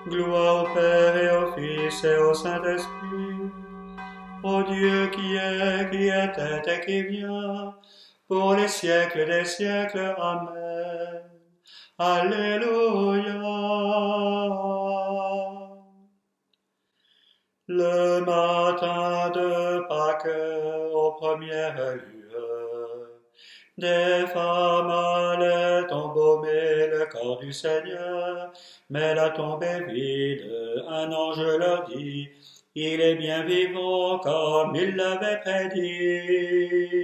Gloire au Père et au Fils et au Saint-Esprit, au Dieu qui était et qui vient, pour les siècles des siècles. Amen. Alléluia. Le matin de Pâques, aux premières lueurs, des femmes allaient embaumer le corps du Seigneur, mais la tombe est vide. Un ange leur dit, il est bien vivant comme il l'avait prédit.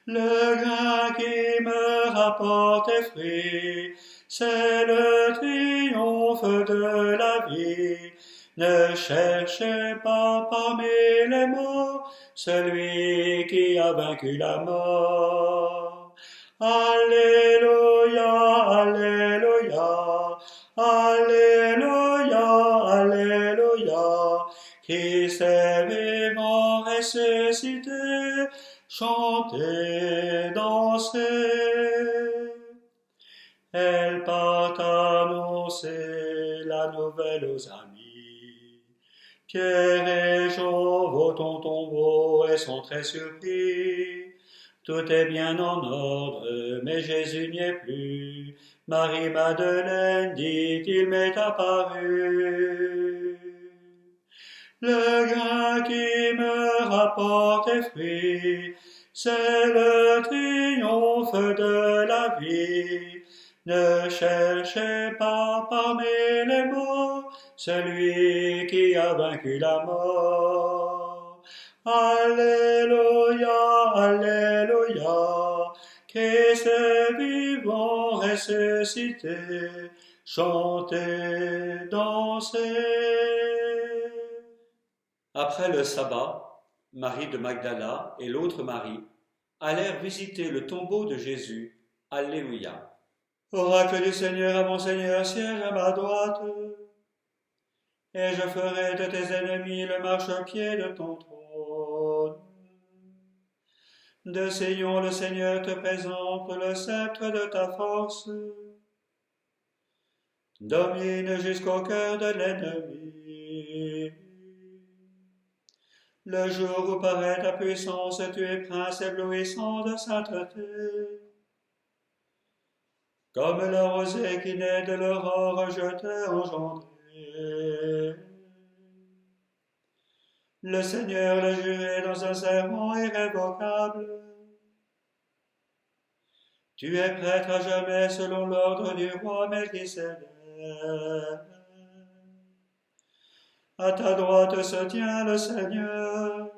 Le grain qui me rapporte des fruits, c'est le triomphe de la vie. Ne cherchez pas parmi les morts celui qui a vaincu la mort. Alléluia, Alléluia, Alléluia, Alléluia. Christ est vivant, ressuscité, chantez, dansez. Elle part annoncer la nouvelle aux amis. Pierre et Jean vont au tombeau et sont très surpris. Tout est bien en ordre, mais Jésus n'y est plus. Marie-Madeleine dit, il m'est apparu. Le grain qui me rapporte des fruits, c'est le triomphe de la vie. Ne cherchez pas parmi les morts celui qui a vaincu la mort. Alléluia, Alléluia, Christ est vivant, ressuscité, chantez, dansez. Après le sabbat, Marie de Magdala et l'autre Marie allèrent visiter le tombeau de Jésus. Alléluia. Oracle du Seigneur, à mon Seigneur, siège à ma droite, et je ferai de tes ennemis le marchepied de ton trône. De Sion, le Seigneur te présente le sceptre de ta force. Domine jusqu'au cœur de l'ennemi. Le jour où paraît ta puissance, tu es prince éblouissant de sainteté. Comme la rosée qui naît de l'aurore, je t'ai engendré. Le Seigneur l'a juré dans un serment irrévocable. Tu es prêtre à jamais selon l'ordre du roi Melchisédek. À ta droite se tient le Seigneur.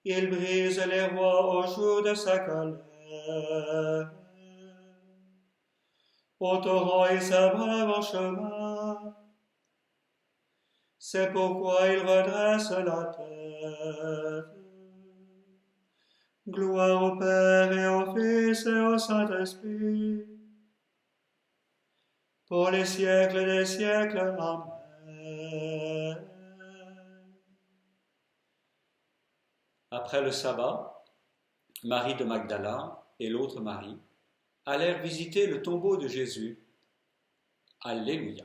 Il brise les rois au jour de sa colère. Au torrent il s'abreuve en chemin. C'est pourquoi il redresse la tête. Gloire au Père et au Fils et au Saint-Esprit, pour les siècles des siècles. Amen. Après le sabbat, Marie de Magdala et l'autre Marie allèrent visiter le tombeau de Jésus. Alléluia.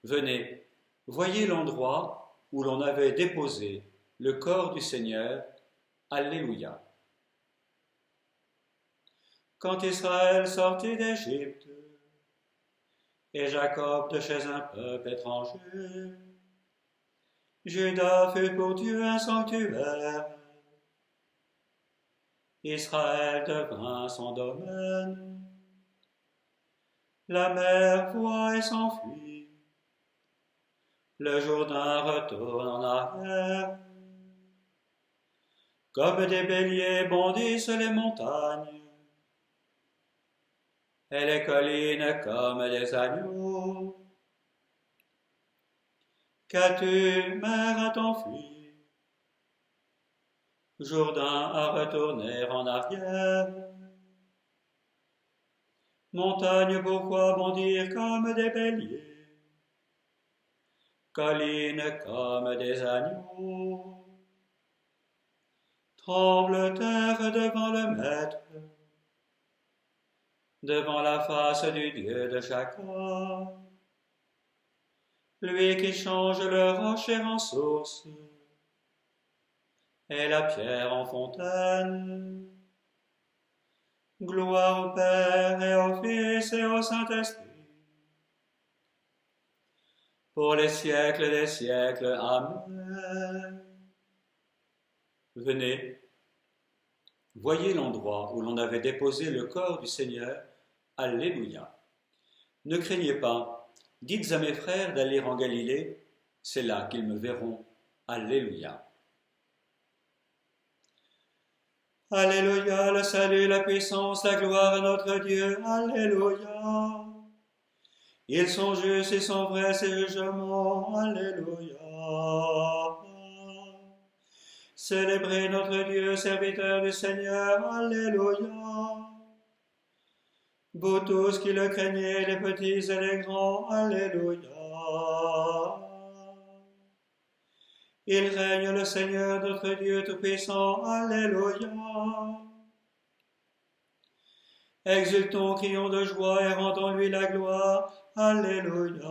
Venez, voyez l'endroit où l'on avait déposé le corps du Seigneur. Alléluia. Quand Israël sortit d'Égypte, et Jacob de chez un peuple étranger, Judas fut pour Dieu un sanctuaire. Israël devint son domaine. La mer voit et s'enfuit. Le Jourdain retourne en arrière. Comme des béliers bondissent les montagnes, et les collines comme des agneaux. Qu'as-tu, mer, à t'enfuir? Jourdain à retourner en arrière. Montagne, pourquoi bondir comme des béliers? Collines comme des agneaux. Tremble terre devant le Maître. devant la face du Dieu de Jacob. Lui qui change le rocher en source et la pierre en fontaine. Gloire au Père et au Fils et au Saint-Esprit, pour les siècles des siècles. Amen. Venez, voyez l'endroit où l'on avait déposé le corps du Seigneur. Alléluia. Ne craignez pas, dites à mes frères d'aller en Galilée, c'est là qu'ils me verront. Alléluia. Alléluia, le salut, la puissance, la gloire à notre Dieu. Alléluia. Ils sont justes, ils sont vrais, ces jugements. Alléluia. Célébrez notre Dieu, serviteur du Seigneur. Alléluia. Vous tous qui le craignez, les petits et les grands. Alléluia. Il règne le Seigneur, notre Dieu Tout-Puissant. Alléluia. Exultons, crions de joie et rendons-lui la gloire. Alléluia.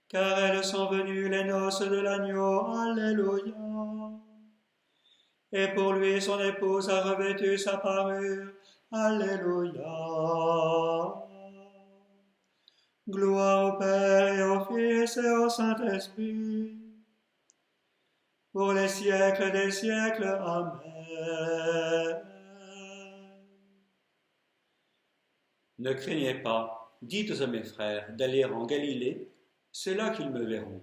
Car elles sont venues les noces de l'agneau. Alléluia. Et pour lui son épouse a revêtu sa parure. Alléluia. Gloire au Père et au Fils et au Saint-Esprit, pour les siècles des siècles. Amen. Ne craignez pas, dites à mes frères d'aller en Galilée, c'est là qu'ils me verront.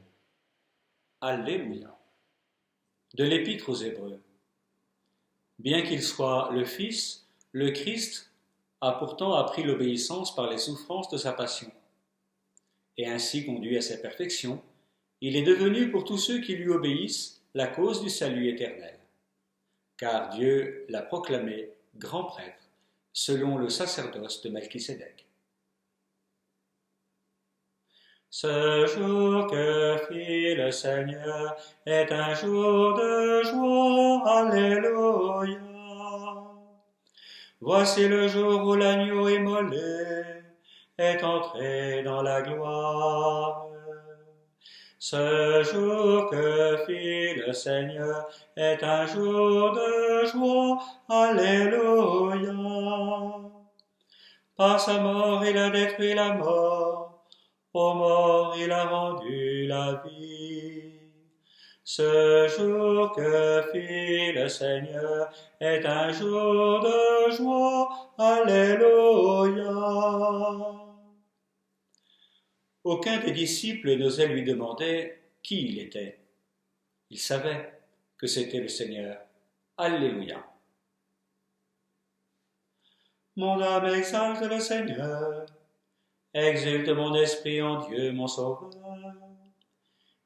Alléluia. De l'Épître aux Hébreux. Bien qu'il soit le Fils, le Christ a pourtant appris l'obéissance par les souffrances de sa passion. Et ainsi conduit à sa perfection, il est devenu pour tous ceux qui lui obéissent la cause du salut éternel. Car Dieu l'a proclamé grand prêtre, selon le sacerdoce de Melchisédek. Ce jour que fit le Seigneur est un jour de joie. Alléluia. Voici le jour où l'agneau immolé est entré dans la gloire. Ce jour que fit le Seigneur est un jour de joie. Alléluia. Par sa mort, il a détruit la mort. Aux morts, il a rendu la vie. Ce jour que fit le Seigneur est un jour de joie. Alléluia. Aucun des disciples n'osait lui demander qui il était. Il savait que c'était le Seigneur. Alléluia. Mon âme exalte le Seigneur, exulte mon esprit en Dieu mon Sauveur.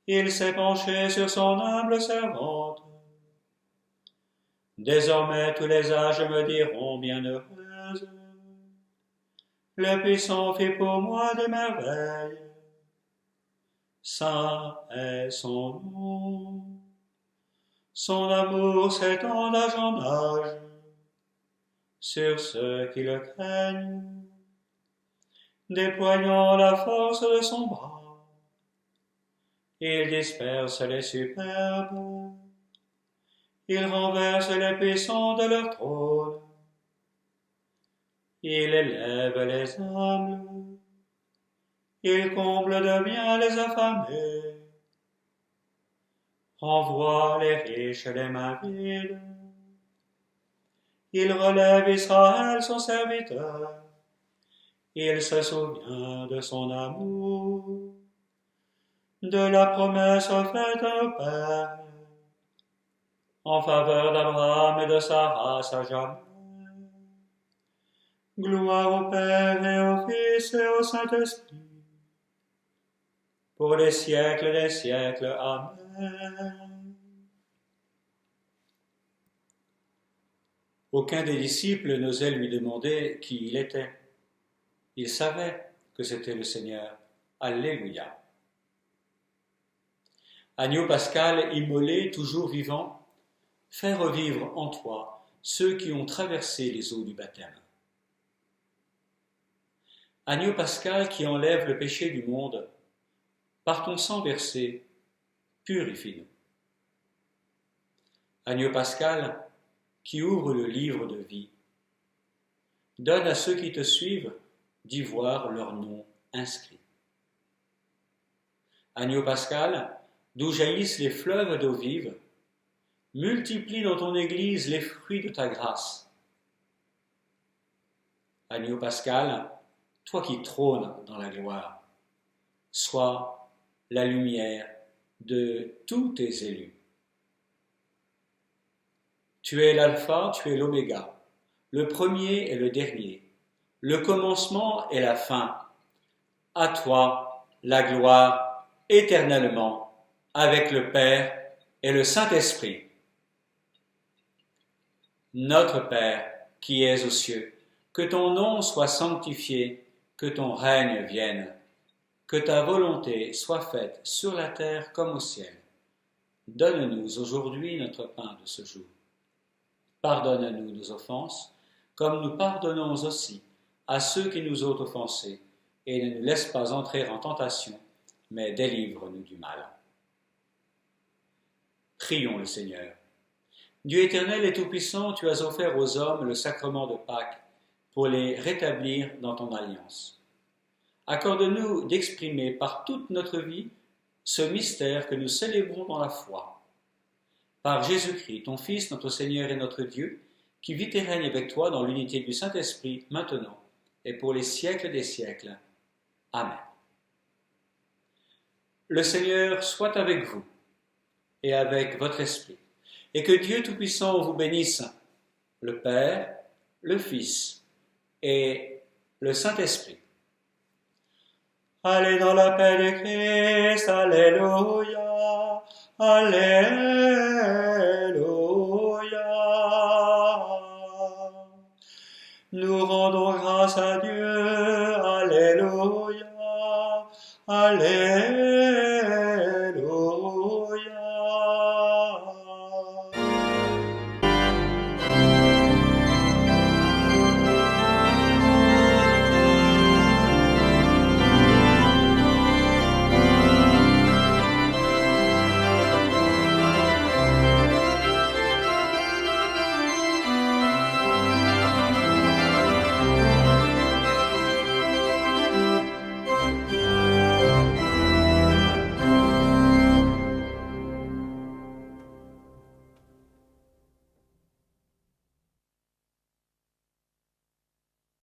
Il s'est penché sur son humble servante. Désormais tous les âges me diront bienheureuse. Le Puissant fit pour moi des merveilles. Saint est son nom. Son amour s'étend d'âge en âge sur ceux qui le craignent, déployant la force de son bras. Il disperse les superbes, il renverse les puissants de leur trône, il élève les humbles, il comble de bien les affamés, renvoie les riches les mains vides. Il relève Israël son serviteur, il se souvient de son amour, de la promesse faite à nos pères, en faveur d'Abraham et de sa race à jamais. Gloire au Père et au Fils et au Saint-Esprit, pour les siècles des siècles. Amen. Aucun des disciples n'osait lui demander qui il était. Il savait que c'était le Seigneur. Alléluia. Agneau pascal immolé, toujours vivant, fais revivre en toi ceux qui ont traversé les eaux du baptême. Agneau pascal qui enlève le péché du monde, par ton sang versé, purifie-nous. Agneau pascal qui ouvre le livre de vie, donne à ceux qui te suivent d'y voir leur nom inscrit. Agneau pascal, d'où jaillissent les fleuves d'eau vive, multiplie dans ton Église les fruits de ta grâce. Agneau pascal, toi qui trônes dans la gloire, sois la lumière de tous tes élus. Tu es l'alpha, tu es l'oméga, le premier et le dernier, le commencement et la fin. À toi la gloire éternellement, avec le Père et le Saint-Esprit. Notre Père, qui es aux cieux, que ton nom soit sanctifié, que ton règne vienne, que ta volonté soit faite sur la terre comme au ciel. Donne-nous aujourd'hui notre pain de ce jour. Pardonne-nous nos offenses, comme nous pardonnons aussi à ceux qui nous ont offensés, et ne nous laisse pas entrer en tentation, mais délivre-nous du mal. Prions le Seigneur. Dieu éternel et tout-puissant, tu as offert aux hommes le sacrement de Pâques pour les rétablir dans ton alliance. Accorde-nous d'exprimer par toute notre vie ce mystère que nous célébrons dans la foi. Par Jésus-Christ, ton Fils, notre Seigneur et notre Dieu, qui vit et règne avec toi dans l'unité du Saint-Esprit, maintenant et pour les siècles des siècles. Amen. Le Seigneur soit avec vous et avec votre esprit, et que Dieu Tout-Puissant vous bénisse, le Père, le Fils et le Saint-Esprit. Allez dans la paix de Christ, alléluia, alléluia. Nous rendons grâce à Dieu,